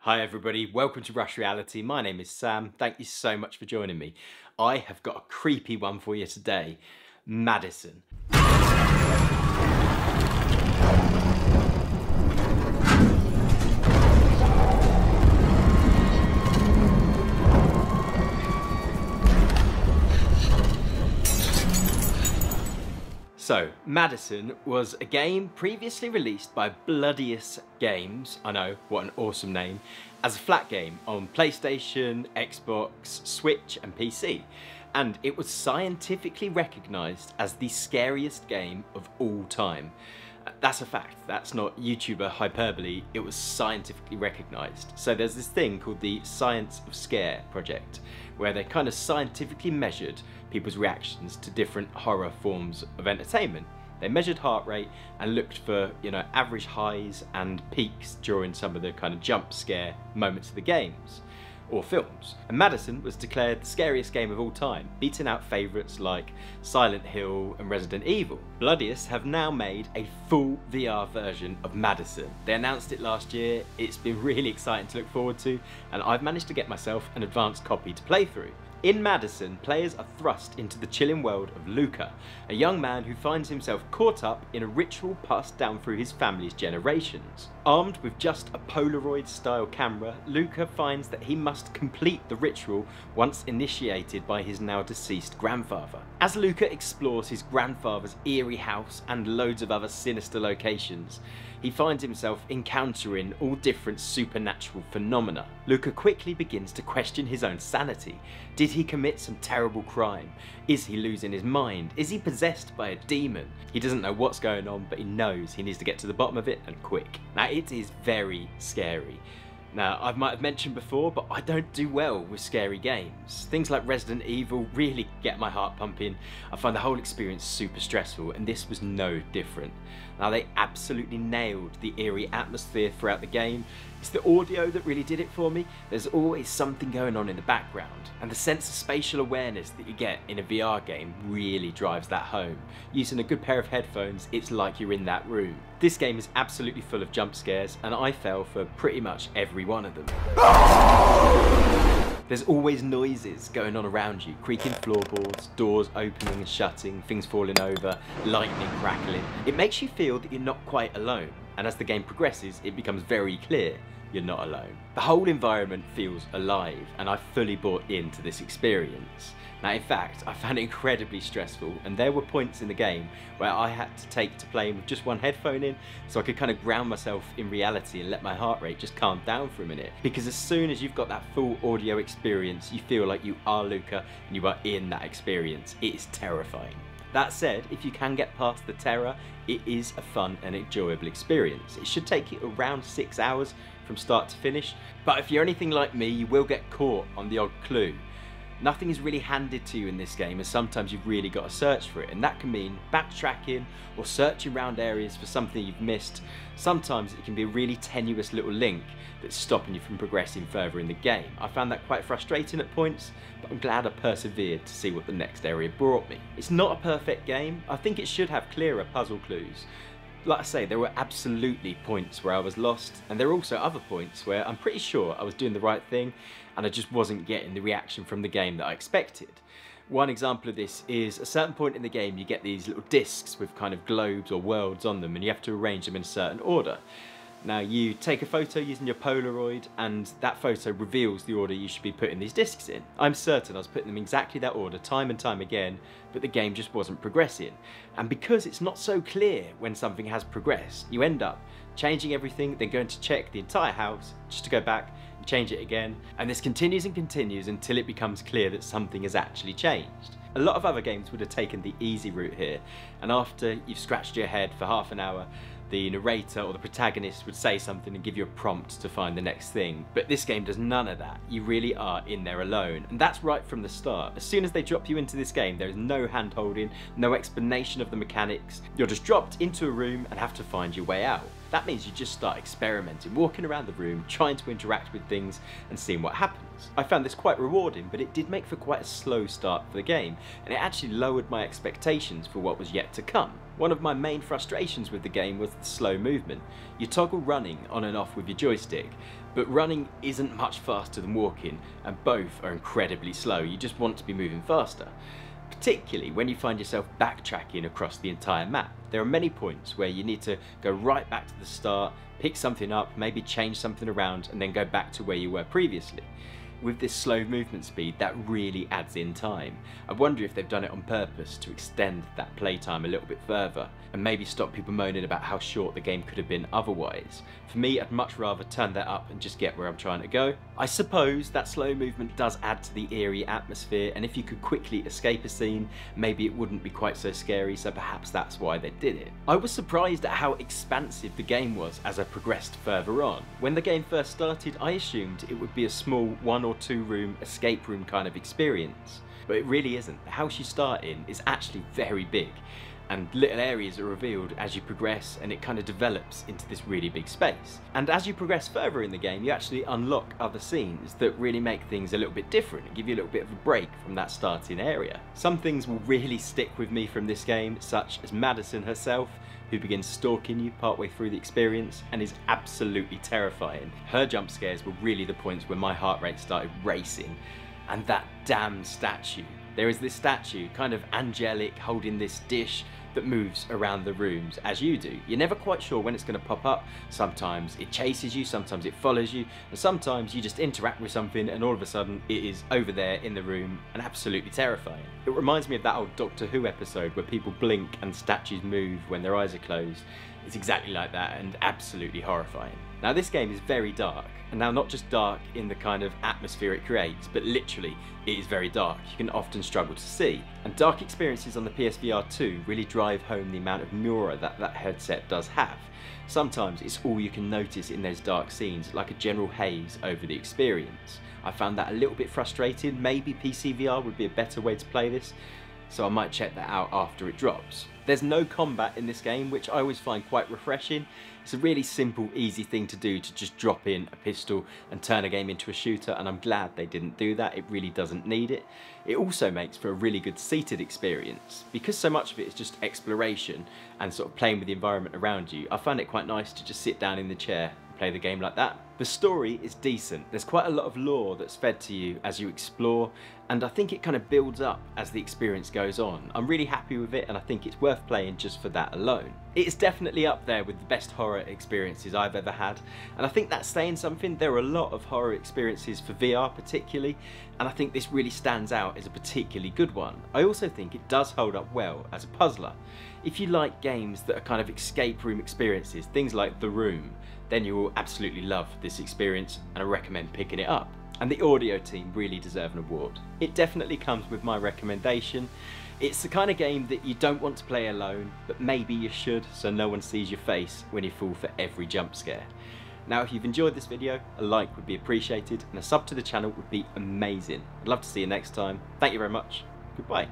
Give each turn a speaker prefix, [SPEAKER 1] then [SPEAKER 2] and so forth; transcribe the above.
[SPEAKER 1] Hi everybody, welcome to Rush Reality. My name is Sam. Thank you so much for joining me. I have got a creepy one for you today. Madison. So, Madison was a game previously released by Bloodiest Games, I know, what an awesome name, as a flat game on PlayStation, Xbox, Switch and PC. And it was scientifically recognised as the scariest game of all time. That's a fact, that's not YouTuber hyperbole, it was scientifically recognised. So there's this thing called the Science of Scare project, where they kind of scientifically measured people's reactions to different horror forms of entertainment. They measured heart rate and looked for, average highs and peaks during some of the kind of jump scare moments of the games or films. And Madison was declared the scariest game of all time, beating out favourites like Silent Hill and Resident Evil. Bloodiest have now made a full VR version of Madison. They announced it last year, it's been really exciting to look forward to, and I've managed to get myself an advanced copy to play through. In Madison, players are thrust into the chilling world of Luca, a young man who finds himself caught up in a ritual passed down through his family's generations. Armed with just a Polaroid-style camera, Luca finds that he must complete the ritual once initiated by his now deceased grandfather. As Luca explores his grandfather's eerie house and loads of other sinister locations, he finds himself encountering all different supernatural phenomena. Luca quickly begins to question his own sanity. Did he commit some terrible crime? Is he losing his mind? Is he possessed by a demon? He doesn't know what's going on, but he knows he needs to get to the bottom of it and quick. Now, it is very scary. Now, I might have mentioned before, but I don't do well with scary games. Things like Resident Evil really get my heart pumping. I find the whole experience super stressful, and this was no different. Now, they absolutely nailed the eerie atmosphere throughout the game. It's the audio that really did it for me. There's always something going on in the background, and the sense of spatial awareness that you get in a VR game really drives that home. Using a good pair of headphones, it's like you're in that room. This game is absolutely full of jump scares, and I fell for pretty much every one of them. There's always noises going on around you, creaking floorboards, doors opening and shutting, things falling over, lightning crackling. It makes you feel that you're not quite alone, and as the game progresses, it becomes very clear you're not alone. The whole environment feels alive, and I fully bought into this experience. Now, in fact, I found it incredibly stressful, and there were points in the game where I had to take to playing with just one headphone in so I could kind of ground myself in reality and let my heart rate just calm down for a minute. Because as soon as you've got that full audio experience, you feel like you are Luca and you are in that experience. It is terrifying. That said, if you can get past the terror, it is a fun and enjoyable experience. It should take you around 6 hours from start to finish, but if you're anything like me, you will get caught on the odd clue. Nothing is really handed to you in this game, and sometimes you've really got to search for it, and that can mean backtracking or searching around areas for something you've missed. Sometimes it can be a really tenuous little link that's stopping you from progressing further in the game. I found that quite frustrating at points, but I'm glad I persevered to see what the next area brought me. It's not a perfect game. I think it should have clearer puzzle clues. Like I say, there were absolutely points where I was lost, and there are also other points where I'm pretty sure I was doing the right thing and I just wasn't getting the reaction from the game that I expected. One example of this is a certain point in the game you get these little discs with kind of globes or worlds on them, and you have to arrange them in a certain order. Now, you take a photo using your Polaroid, and that photo reveals the order you should be putting these discs in. I'm certain I was putting them in exactly that order time and time again, but the game just wasn't progressing. And because it's not so clear when something has progressed, you end up changing everything, then going to check the entire house just to go back and change it again. And this continues and continues until it becomes clear that something has actually changed. A lot of other games would have taken the easy route here, and after you've scratched your head for half an hour, the narrator or the protagonist would say something and give you a prompt to find the next thing. But this game does none of that. You really are in there alone, and that's right from the start. As soon as they drop you into this game, there is no hand holding, no explanation of the mechanics. You're just dropped into a room and have to find your way out. That means you just start experimenting, walking around the room, trying to interact with things and seeing what happens. I found this quite rewarding, but it did make for quite a slow start for the game, and it actually lowered my expectations for what was yet to come. One of my main frustrations with the game was the slow movement. You toggle running on and off with your joystick, But running isn't much faster than walking, and both are incredibly slow. You just want to be moving faster. Particularly when you find yourself backtracking across the entire map. There are many points where you need to go right back to the start, pick something up, maybe change something around, and then go back to where you were previously. With this slow movement speed, that really adds in time. I wonder if they've done it on purpose to extend that playtime a little bit further, and maybe stop people moaning about how short the game could have been otherwise. For me, I'd much rather turn that up and just get where I'm trying to go. I suppose that slow movement does add to the eerie atmosphere, and if you could quickly escape a scene, maybe it wouldn't be quite so scary, so perhaps that's why they did it. I was surprised at how expansive the game was as I progressed further on. When the game first started, I assumed it would be a small 1 or 2 room escape room kind of experience, but it really isn't. The house you start in is actually very big, and little areas are revealed as you progress, and it kind of develops into this really big space. And as you progress further in the game, you actually unlock other scenes that really make things a little bit different and give you a little bit of a break from that starting area. Some things will really stick with me from this game, such as Madison herself, who begins stalking you partway through the experience and is absolutely terrifying. Her jump scares were really the points where my heart rate started racing. And that damn statue. There is this statue, kind of angelic, holding this dish that moves around the rooms as you do. You're never quite sure when it's going to pop up. Sometimes it chases you, sometimes it follows you, and sometimes you just interact with something and all of a sudden it is over there in the room and absolutely terrifying. It reminds me of that old Doctor Who episode where people blink and statues move when their eyes are closed. It's exactly like that and absolutely horrifying. Now this game is very dark, and now not just dark in the kind of atmosphere it creates, but literally it is very dark. You can often struggle to see, and dark experiences on the PSVR 2 really drive home the amount of Mura that headset does have. Sometimes it's all you can notice in those dark scenes, like a general haze over the experience. I found that a little bit frustrating. Maybe PCVR would be a better way to play this, so I might check that out after it drops. There's no combat in this game, which I always find quite refreshing. It's a really simple, easy thing to do, to just drop in a pistol and turn a game into a shooter, and I'm glad they didn't do that. It really doesn't need it. It also makes for a really good seated experience. Because so much of it is just exploration and sort of playing with the environment around you, I find it quite nice to just sit down in the chair and play the game like that. The story is decent. There's quite a lot of lore that's fed to you as you explore, and I think it kind of builds up as the experience goes on. I'm really happy with it, and I think it's worth playing just for that alone. It is definitely up there with the best horror experiences I've ever had, and I think that's saying something. There are a lot of horror experiences for VR particularly, and I think this really stands out as a particularly good one. I also think it does hold up well as a puzzler. If you like games that are kind of escape room experiences, things like The Room, then you will absolutely love this experience, and I recommend picking it up. And the audio team really deserve an award. It definitely comes with my recommendation. It's the kind of game that you don't want to play alone, but maybe you should, so no one sees your face when you fall for every jump scare. Now, if you've enjoyed this video, a like would be appreciated, and a sub to the channel would be amazing. I'd love to see you next time. Thank you very much. Goodbye.